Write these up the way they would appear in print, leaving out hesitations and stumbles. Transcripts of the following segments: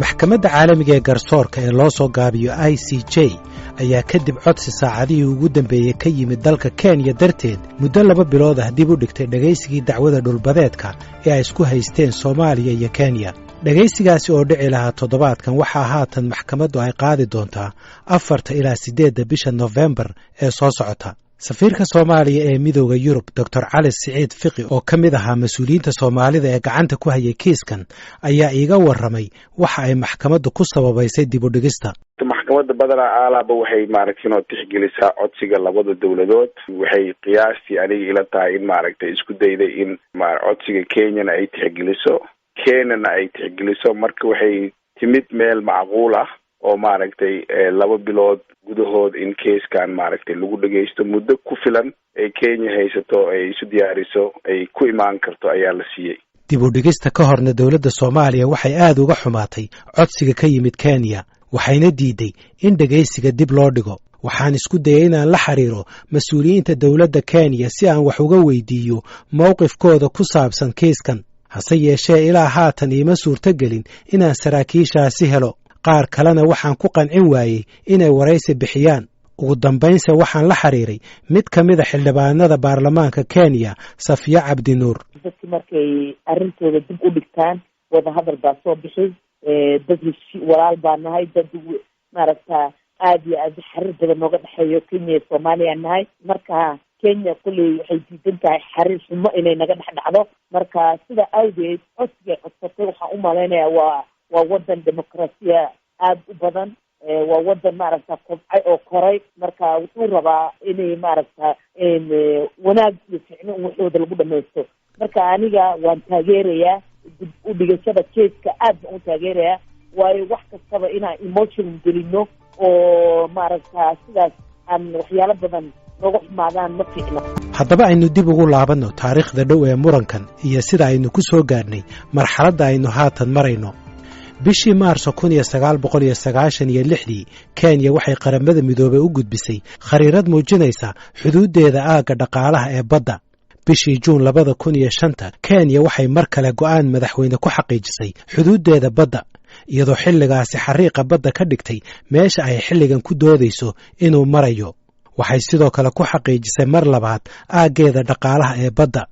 maxkamadda caalamiga ee garsoorka ee loo soo gaabiyo ICJ ayaa kadib codsi saacadihii ugu dambeeyey ka yimid dalka Kenya darteed muddo 2 bilood ah dib u dhigtay dhagaysigii dacwada dhulbadeedka ee ay isku haysteen Soomaaliya iyo Kenya. dhagaysigaasi oo dhici lahaa toddobaadkan waxaa haatan maxkamaddu ay qaadi doontaa 4 ilaa 8 bisha November ee soo socota. safiirka Soomaaliya ee Midowga Yurub Dr. Cali Siciid Fiqi oo ka mid ahaa mas'uuliyiinta Soomaalida ee gacanta ku hayay kiiskan ayaa iiga warramay waxa ay maxkamaddu ku sababaysay dib u dhigista. maxkamadda badanaa aalaaba waxay maaragtay tixgelisaa codsiga labada dawladood. waxay qiyaastii aniga ila tahay in maaragtay isku dayday in codsiga Kenyana ay tixgeliso Kenyana ay tixgeliso marka waxay timid meel macquul ah oo maaragtay 2 bilood gudahood in keeskan maaragtay lagu dhageysto muddo ku filan ee Kenya haysato ay isu diyaariso ay ku imaan karto ayaa la siiyay. dib u dhigista ka horna dawladda Soomaaliya waxay aad uga xumaatay codsiga ka yimid Kenya waxayna diiday in dhageysiga dib loo dhigo. waxaan isku dayay inaan la xiriiro mas'uuliyiinta dawladda Kenya si aan wax uga weydiiyo mowqifkooda ku saabsan keeskan. hase yeeshee ilaa haatan iima suurtagelin inaan saraakiishaasi helo. qaar kalena waxaan ku qancin waayey inay waraysi bixiyaan. ugu dambaynse waxaan la xiriiray mid ka mid a xildhibaanada baarlamaanka Kenya, Safiya Cabdinuur. dadki markay arrintooda dib u dhigtaan wada hadal baa soo bixi dad walaal baa nahay dad maaragta aad iyo aad xiriir badan nooga dhexeeyo Kenya iyo Soomaaliya nahay. marka Kenya kulay waxay diidan tahay xiriir xumo inay naga dhex dhacdo. marka sida awgeed codsiga codsatay waxaan u maleynayaa waa wadan dimuqraasiya aad u badan. waa wadan maaragta kobcay oo koray. marka wuxuu rabaa inay maaragta wanaag iyo ficno waxooda lagu dhamaysto. marka aniga waan taageerayaa dib u dhigashada keeska aad baan u taageerayaa. waayo wax kastaba inaan emotion gelino oo maaragta sidaas aan waxyaalo badan nooga xumaadaan ma fiicno. haddaba aynu dib ugu laabanno taariikhda dhow ee murankan iyo sida aynu ku soo gaarnay marxaladda aynu haatan marayno. bishii Maarso 1996 Kenya waxay qaramada midoobay u gudbisay khariirad muujinaysa xuduudeeda aagga dhaqaalaha ee badda. bishii Juun 2005 Kenya waxay mar kale go'aan madaxweyne ku xaqiijisay xuduudeeda badda iyadoo xilligaasi xariiqa badda ka dhigtay meesha ay xilligan ku doodayso inuu marayo. waxay sidoo kale ku xaqiijisay mar labaad aaggeeda dhaqaalaha ee badda.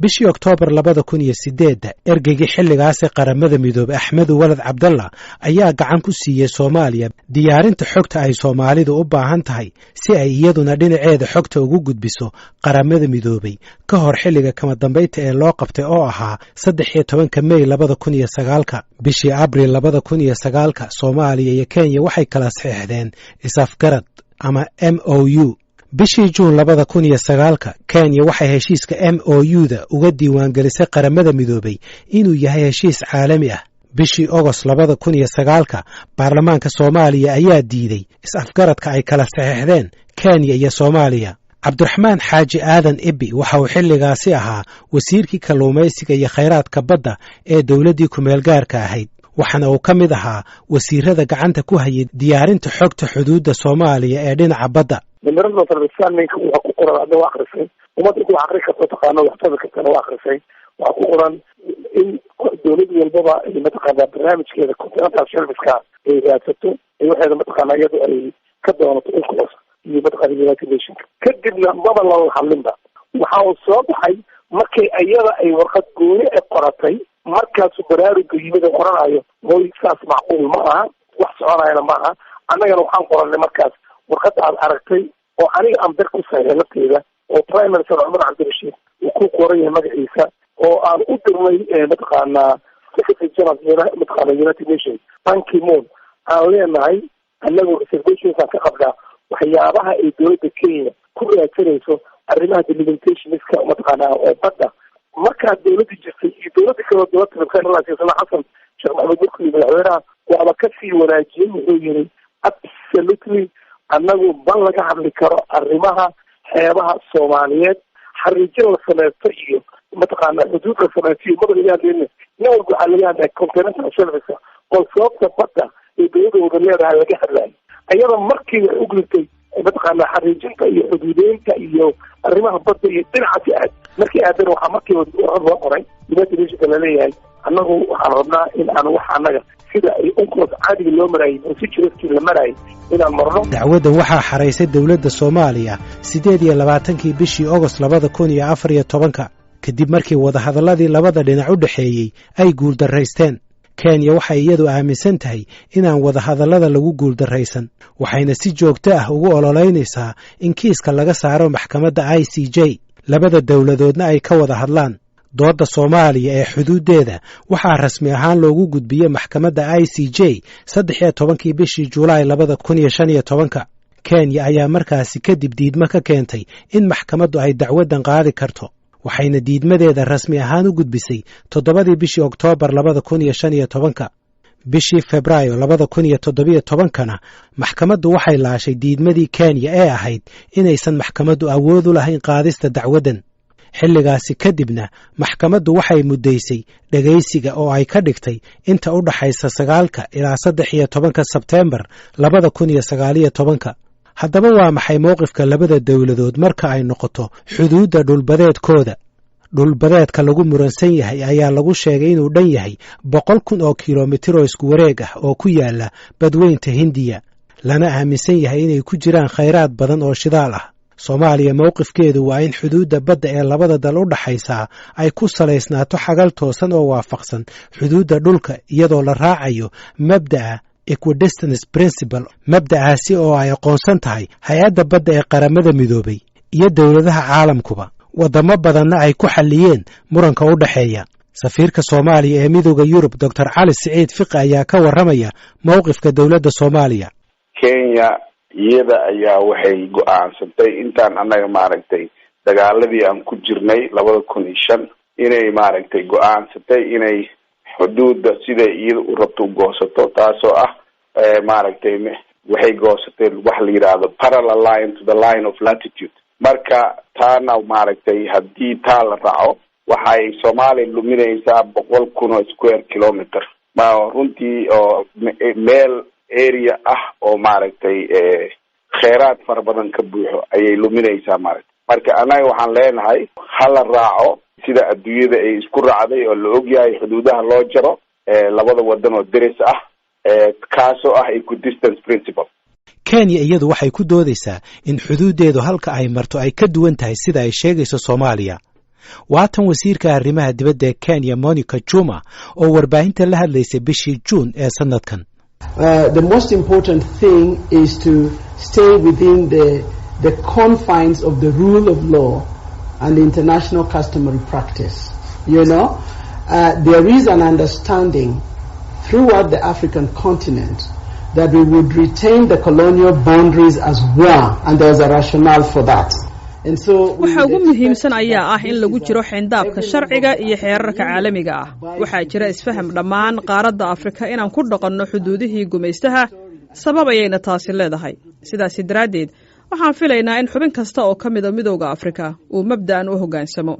bishii Oktoobar 2008 ergeygii xilligaasi qaramada midoobay Axmed Walad Cabdalla ayaa gacan ku siiyey Soomaaliya diyaarinta xogta ay Soomaalidu u baahan tahay si ay iyaduna dhinaceeda xogta ugu gudbiso qaramada midoobay ka hor xilliga kama dambayta ee loo qabtay oo ahaa 13 May 2009. bishii Abriil 2009 Soomaaliya iyo Kenya waxay kala saxiixdeen is-afgarad ama MOU. bishii Juun 2009 Kenya waxay heshiiska MOU-da uga diiwaangelisay qaramada midoobay inuu yahay heshiis caalami ah. bishii Agost 2009 baarlamaanka Soomaaliya ayaa diiday is-afgaradka ay kala saxiixdeen Kenya iyo Soomaaliya. Cabdiraxmaan Xaaji Aadan Ibi waxa uu xilligaasi ahaa wasiirkii kalluumaysiga iyo khayraadka badda ee dawladdii ku meel gaarka ahayd. waxaana uu ka mid ahaa wasiirada gacanta ku hayay diyaarinta xogta xuduudda Soomaaliya ee dhinaca badda. nimanka farbisaanka waxa ku qoran hadda waa akhrisay ummadda ku akhri karto taqaano wax tabi karto waa akhrisay waxa ku qoran in dawladda walbaba ay mataqaana barnaamijkeeda continental service-ka ay raadsato ay waxeeda mataqaana iyadu ay ka doonato ulkaas iyo mataqaana United Nations kadibna maba la hadlinba. waxa uu soo baxay markay iyada ay warqad gooni ay qoratay markaas baraaruga yimida qoranayo way saas macquul ma aha wax soconayna ma aha. annagana waxaan qoranay markaas warqadda aad aragtay oo aniga aan ber ku saarey lafteeda oo Prime Minister Cumar Cabdirashiid uu ku qoran yahay magaciisa oo aan u dirnay mataqaana Secretary General mataqaana United Nations Ban Ki-moon aan leenahay annagu reservations aan ka qabnaa waxyaabaha ay dawladda Kenya ku raadsanayso arrimaha delimitationska mataqaana badda. markaa dawladda jirtay iyo dawladda kale dawladda Xasan Sheekh Maxamed Mursi madaxweynaha waaba ka sii wanaajiyay wuxuu yiri absolutely annagu ban laga hadli karo arrimaha xeebaha Soomaaliyeed xariijin la sameeyo iyo mataqaana xuduud la sameeyo madaliyadeenna nabad waxa laga hadlaa continental service oo sababta badda ee dawladda leedahay laga hadlay ayada markii ay u gudtay mataqaana xariijinta iyo xuduudeynta iyo arrimaha badda iyo dhinaca aad markii aadan waxa markii loo qoray United Nations la leeyahay annagu waxaan rabnaa in aan wax annaga sida ay UNCLOS caadiga loo marayay procedureskii la marayay inaan marno. dacwaddan waxaa xaraysay dowladda Soomaaliya 28 bishii August 2014 kadib markii wadahadaladii labada dhinac u dhaxeeyay ay guuldarraysteen. Kenya waxay iyadu aaminsan tahay inaan wadahadalada lagu guuldarraysan, waxayna si joogto ah ugu ololeynaysaa in kiiska laga saaro maxkamadda ICJ, labada dowladoodna ay ka wada hadlaan. doodda Soomaaliya ee xuduudeeda waxaa rasmi ahaan loogu gudbiyey maxkamadda ICJ 13 bishii Juulaay 2015. Kenya ayaa markaasi kadib diidmo ka keentay in maxkamaddu ay dacwaddan qaadi karto, waxayna diidmadeeda rasmi ahaan u gudbisay 7 bishii Oktoobar 2015. bishii Febraayo 2017 maxkamaddu waxay laashay diidmadii Kenya ee ahayd inaysan maxkamaddu awood u lahayn qaadista dacwaddan. xilligaasi kadibna maxkamaddu waxay muddaysay dhagaysiga oo ay ka dhigtay inta u dhaxaysa 9 ilaa 13 Sebteembar 2019. haddaba waa maxay mowqifka labada dowladood marka ay noqoto xuduudda dhulbadeedkooda? dhulbadeedka lagu muransan yahay ayaa lagu sheegay inuu dhan yahay 100,000 oo kiiloomitir oo isku wareeg ah oo ku yaala badweynta Hindiya, lana aaminsan yahay inay ku jiraan khayraad badan oo shidaal ah. Soomaaliya mowqifkeedu waa in xuduudda badda ee labada dal u dhaxaysa ay ku salaysnaato xagal toosan oo waafaqsan xuduudda dhulka iyadoo la raacayo mabda'a equidistance principle, mabda'aasi oo ay aqoonsan tahay hay-adda badda ee qaramada midoobay iyo dowladaha caalamkuba. wadamo badanna ay ku xalliyeen muranka u dhaxeeya. safiirka Soomaaliya ee Midowga Yurub Dr. Cali Siciid Fiqi ayaa ka warramaya mowqifka dowladda Soomaaliya. Kenya iyada ayaa waxay go'aansatay intaan annaga dagaaladii aan ku jirnay 2005 inay go'aansatay inay xuduudda sida iyada u rabto u goosato, taasoo ah waxay goosatay wax la yiraahdo parallel line to the line of latitude. marka taana haddii taa la raaco waxay Soomaaliya luminaysaa 100,000 oo square kilometer ma runtii oo meel area ah oo kheyraad fara badan ka buuxo ayay luminaysaa. marka anaga waxaan leenahay hala raaco sida adduunyada ay isku raacday oo la ogyahay xuduudaha loo jaro labada wadan oo deris ah kaasoo ah equidistance principle. Kenya iyadu waxay ku doodaysaa in xuduudeedu halka ay marto ay ka duwan tahay sida ay sheegayso Soomaaliya. waatan wasiirka arrimaha dibadda ee Kenya Monica Juma oo warbaahinta la hadlaysay bishii June ee sanadkan. The most important thing is to stay within the confines of the rule of law and the international customary practice. There is an understanding throughout the African continent that we would retain the colonial boundaries as one, and there's a rationale for that. waxa ugu muhiimsan ayaa ah in lagu jiro xeyndaabka sharciga iyo xeerarka caalamiga ah. waxaa jira isfaham dhammaan qaaradda Afrika inaan ku dhaqanno xuduudihii gumaystaha, sabab ayayna taasi leedahay. sidaas daraadeed waxaan filaynaa in xubin kasta oo ka mid ah Midowga Afrika uu mabda'an u hoggaansamo.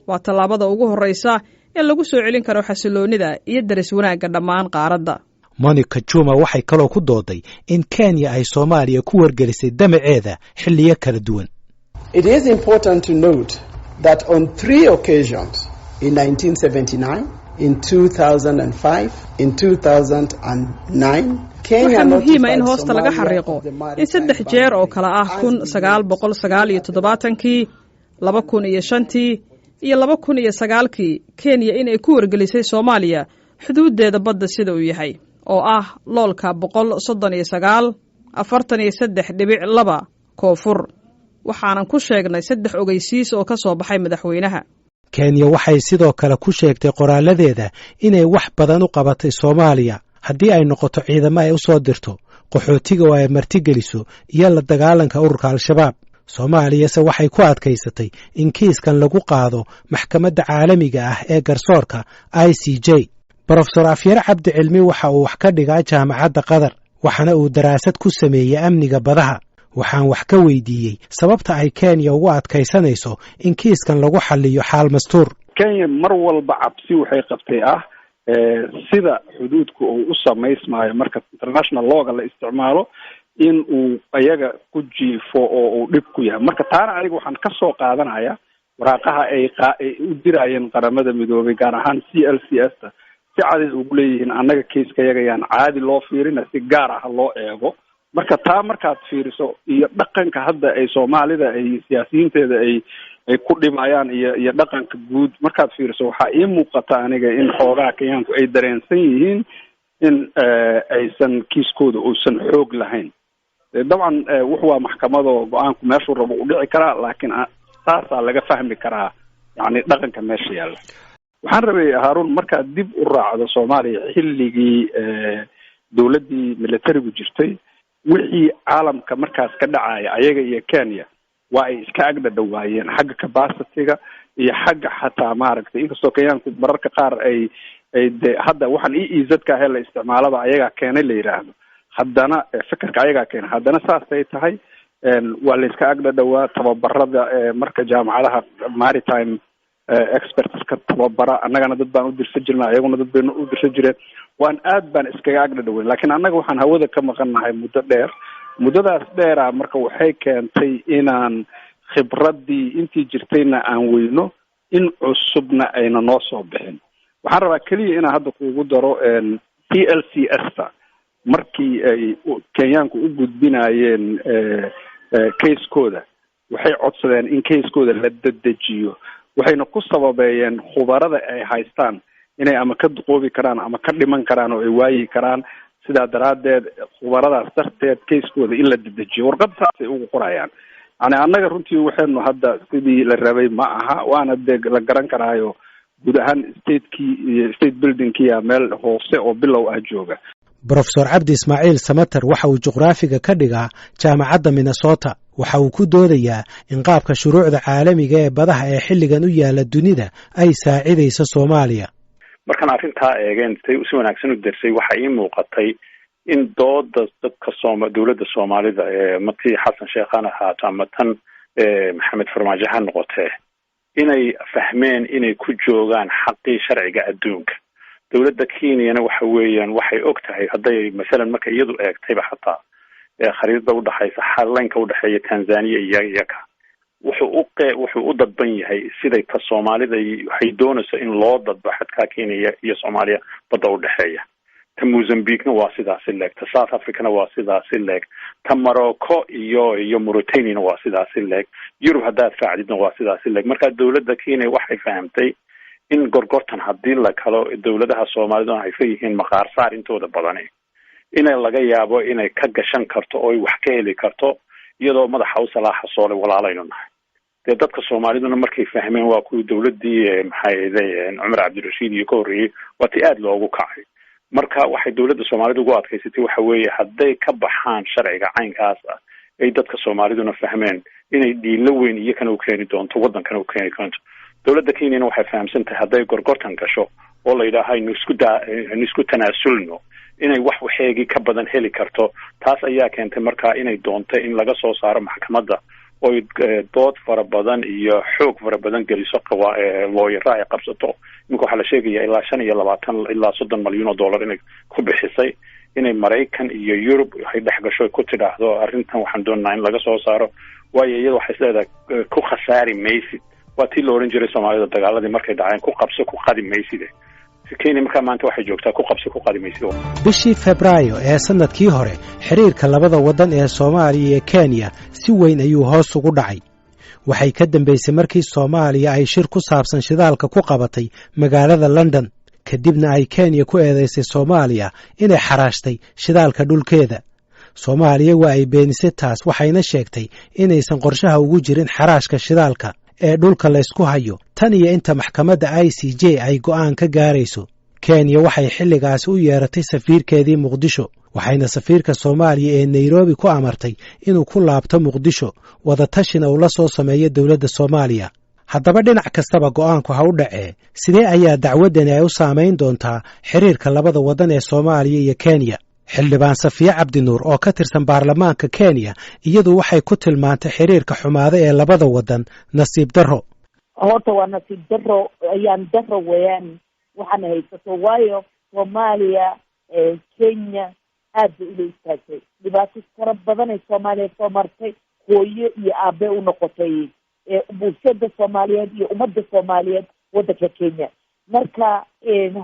waa tallaabada ugu horreysa ee lagu soo celin karo xasiloonida iyo daris wanaagga dhammaan qaaradda. Monica Juma waxay kaloo ku dooday in Kenya ay Soomaaliya ku wargelisay damaceeda xilliyo kala duwan. It is important to note that on 3 occasions, in 1979, in 2005, in 2009, waxaa muhiima in hoosta laga xariiqo in 3 jeer oo kala ah 1979, 2005 iyo 2009 Kenya inay ku wargelisay Soomaaliya xuduudeeda badda sida uu yahay oo ah loolka 139.43.2 koonfur. waxaanan ku sheegnay 3 ogeysiis oo ka soo baxay madaxweynaha. Kenya waxay sidoo kale ku sheegtay qoraaladeeda inay wax badan u qabatay Soomaaliya haddii ay noqoto ciidamo ay u soo dirto, qaxootiga oo ay martigeliso iyo la dagaalanka ururka Al-Shabaab. Soomaaliyase waxay ku adkaysatay in kiiskan lagu qaado maxkamadda caalamiga ah ee garsoorka ICJ. Professor Afyar Cabdi Cilmi waxa uu wax ka dhigaa jaamacadda Qatar, waxana uu daraasad ku sameeyay amniga badaha. waxaan wax ka weydiiyey sababta ay Kenya ugu adkaysanayso in kiiskan lagu xalliyo xaal mastuur. Kenya mar walba cabsi waxay qabtay sida xuduudku uu u samaysmaayo marka international law la isticmaalo in uu ayaga ku jiifo oo uu dhib ku yahay. marka taana aniga waxaan ka soo qaadanaya waraaqaha ay u dirayeen qaramada midoobay gaar ahaan CLCS si cad ugu leeyihiin annaga keiska yaga yaan caadi loo fiirina si gaar ah loo eego marka taa markaad fiiriso iyo dhaqanka hadda ay soomaalida ay siyaasiyiinteeda ay ku dhimayaan iyo dhaqanka guud markaad fiiriso waxaa ii muuqata aniga in xoogaha kenyaanku ay dareensan yihiin in aysan kiiskooda uusan xoog lahayn dabcan wuxu waa maxkamado go-aanku meeshuu rabo u dhici karaa laakiin saasaa laga fahmi karaa yani dhaqanka meesha yaalla waxaan rabay haarun markaad dib u raacdo soomaaliya xilligii dawladdii militarigu jirtay wixii caalamka markaas ka dhacaya ayaga iyo Kenya waa ay iska agdhadhawaayeen xagga capacity-ga iyo xagga xataa maaragtay inkastoo kenyaanku mararka qaar ay hadda waxaan EEZ-ka hela isticmaalada ayagaa keenay la yidhaahdo haddana fikirka ayagaa keenay haddana saasay tahay waa la iska agdhadhawaa tababarada marka jaamacadaha maritime expertska tababara annagana dad baan u dirsan jirnay ayaguna dad baynu u dirsan jireen waan aad baan iskaga agdhadhaweyn laakiin annaga waxaan hawada ka maqannahay muddo dheer muddadaas dheera marka waxay keentay inaan khibraddii intii jirtayna aan weyno in cusubna ayna noo soo bixin waxaan rabaa keliya inaan hadda kuugu daro TLCS-ta markii ay kenyaanku u gudbinayeen keiskooda waxay codsadeen in keiskooda la dedejiyo waxayna ku sababeeyeen khubarada ay haystaan inay ama ka duqoobi karaan ama ka dhiman karaan oo ay waayi karaan sidaa daraaddeed khubaradaas darteed keiskooda in la dedejiyo warqad saasay ugu qorayaan yani annaga runtii waxaynu hadda sidii la rabay ma aha waana dee la garan karaayo guud ahaan stateki iyo state buildingkiya meel hoose oo bilow ah jooga brofesor cabdi ismaaciil samater waxa uu juqraafiga ka dhigaa jaamacadda minnesota waxa uu ku doodayaa in qaabka shuruucda caalamiga ee badaha ee xilligan u yaala dunida ay saacidayso Soomaaliya markaan arrintaa eegeen si wanaagsan u darsay waxa ii muuqatay in dooda dadka dawladda Soomaalida ee markii Xasan Sheekhan ahaato ama tan Maxamed Farmaajo ha noqotee inay fahmeen inay ku joogaan xaqii sharciga adduunka dawladda Kenya waxa weeyaan waxay og tahay haday mesela marka iyadu eegtayba xataa khariidada u dhaxaysa xalanka u dhaxeeya Tanzania iyo Kenya wuxuu u dadban yahay siday ta Soomaalida waxay doonaysaa in loo dadbo xadka Kenya iyo Soomaaliya badda u dhaxeeya ta Mozambique waa sidaas leeg ta South Africa waa sidaas leeg ta Morocco iyo Mauritania waa sidaas leeg Europe hadda faacidna waa sidaas leeg marka dawladda Kenya waxay fahamtay in gorgortan haddii la kalo dawladaha Soomaalida ay fayihiin maqaar saar intooda badan inay laga yaabo inay ka gashan karto oo wax ka heli karto iyadoo madaxa u salaaxa soolay walaalayno nahay dadka Soomaaliduna markay fahmeen waa kuwii dawladdii maxay Umar Cabdirashiid iyo ka horreeyay waati aad loogu kacay marka waxay dawladda Soomaalida ugu adkaysatay waxa weeye hadday ka baxaan sharciga caynkaas ah ay dadka Soomaaliduna fahmeen inay dhiilo weyn iyo kana u keeni doonto waddankan u keeni doonto dawladda Kenya waxay fahamsan tahay hadday gorgortan gasho oo la yidhaahay isku tanaasulno inay wax waxeegi ka badan heli karto taas ayaa keentay markaa inay doonto in laga soo saaro maxkamadda oo dood fara badan iyo xoog fara badan geliso looyara ay qabsato iminka waxaa la sheegaya ilaa 25 ilaa 30 malyan oo dollar inay ku bixisay inay Maraykan iyo Europe ay dhex gasho ku tidhaahdo arrintan waxaan doonaynaa in laga soo saaro waayo iyada waxay leedahay ku khasaari maysid waa tii la oran jiray Soomaalida dagaaladii markay dhaceen ku qabso ku qadi maysid Kenya markaa maanta waxay joogtaa ku qabso ku qadi maysid bishii Febraayo ee sanadkii hore xiriirka labada wadan ee Soomaaliya iyo Kenya si weyn ayuu hoos ugu dhacay waxay ka dambeysay markii Soomaaliya ay shir ku saabsan shidaalka ku qabatay magaalada London kadibna ay Kenya ku eedeysay Soomaaliya inay xaraashtay shidaalka dhulkeeda Soomaaliya waa ay beenisay taas waxayna sheegtay inaysan qorshaha ugu jirin xaraashka shidaalka ee dhulka la isku hayo tan iyo inta maxkamadda ICJ ay go'aan ka gaarayso Kenya waxay xilligaas u yeeratay safiirkeedii Muqdisho waxayna safiirka Soomaaliya ee Nairobi ku amartay inuu ku laabto Muqdisho wada tashin oo la soo sameeyo dawladda Soomaaliya haddaba dhinac kastaba go'aanku ha u dhacee sidee ayaa dacwadani ay u saameyn doontaa xiriirka labada wadan ee Soomaaliya iyo Kenya xildhibaan Safiya Cabdinuur oo ka tirsan baarlamaanka Kenya iyadu waxay ku tilmaantay xiriirka xumaada ee labada wadan nasiib darro horta waa nasiib darro ayaan darro weeyaan waxaan haysato waayo Soomaaliya Kenya aad bay u istaagtay dhibaato fara badan ay Soomaaliya soo martay hooyo iyo aabe u noqotay bulshada Soomaaliyeed iyo ummadda Soomaaliyeed waddanka Kenya marka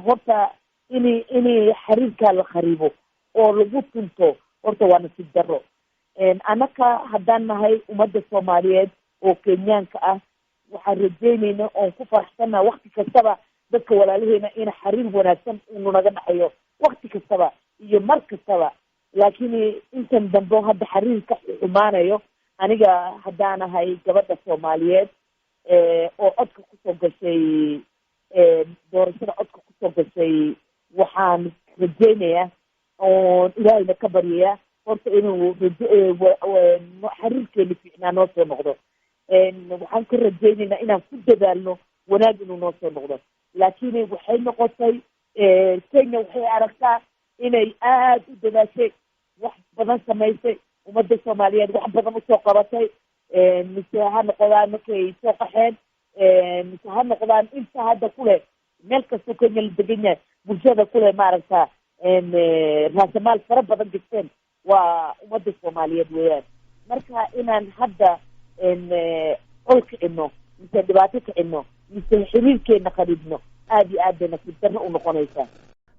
horta inay xiriirkaa la kharibo oo lagu tunto horta waa nasiib darro. Anaka haddaan nahay ummadda Soomaaliyeed oo Kenyaanka ah waxaan rajeynayna oon ku faraxsannaha wakti kastaba dadka walaalaheena in xiriir wanaagsan uu naga dhaxeeyo wakti kastaba iyo mar kastaba. laakiin intan dambe hadda xiriirka xumaanayo aniga haddaan ahay gabadha Soomaaliyeed oo codka kusoo gashay doorashada codka kusoo gashay waxaan rajeynayaa oo ilaahayna ka baryayaa horta inuu xiriirkeena fiicnaa noo soo noqdo. waxaan ka rajeynaynaa inaan ku dadaalno wanaag inuu noo soo noqdo. laakiin waxay noqotay Kenya waxay aragtaa inay aada u dadaashay, wax badan samaysay, ummadda Soomaaliyeed wax badan usoo qabatay, mise ha noqdaan markay soo qaxeen, mise ha noqdaan inta hadda kuleh meel kastoo Kenya la degan yahay bulshada kuleh maaragta raasamaal fara badan jirteen waa ummadda Soomaaliyeed weeyaan. marka inaan hadda col kicino mise dhibaato kicino mise xiriirkeena qaribno aada iyo aad bay nasiib darro u noqonaysaa.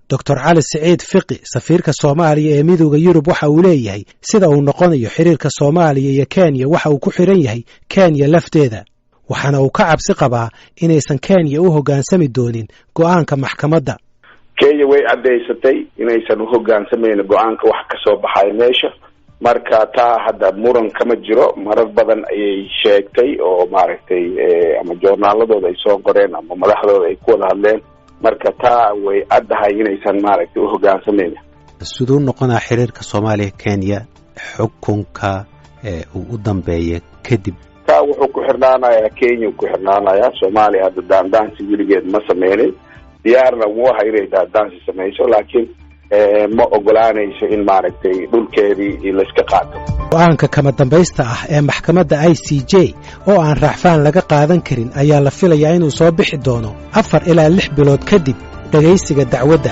Dr. Cali Siciid Fiqi, safiirka Soomaaliya ee Midowga Yurub, waxa uu leeyahay sida uu noqonayo xiriirka Soomaaliya iyo Kenya waxa uu ku xiran yahay Kenya lafteeda, waxaana uu ka cabsi qabaa inaysan Kenya u hoggaansami doonin go'aanka maxkamadda. Kenya way caddaysatay inaysan u hoggaansamaynin go'aanka wax ka soo baxay meesha, marka taa hadda muran kama jiro. marar badan ayay sheegtay oo maaragtay ama joornaaladooda ay soo qoreen ama madaxdooda ay ku wada hadleen, marka taa way caddahay inaysan maaragtay u hoggaansamaynin. siduu noqonaa xiriirka Soomaaliya Kenya xukunka uu u dambeeya kadib? taa wuxuu ku xirnaanayaa Kenya, ku xirnaanayaa Soomaaliya. hadda daandaansi weligeed ma sameynin, diyaarna wuu ahaa inay daandaansi samayso, laakiin ma ogolaanayso in maaragtay dhulkeedii la iska qaato. go'aanka kama dambaysta ah ee maxkamadda ICJ oo aan raaxfaan laga qaadan karin ayaa la filayaa inuu soo bixi doono 4 ilaa 6 bilood kadib dhagaysiga dacwadda.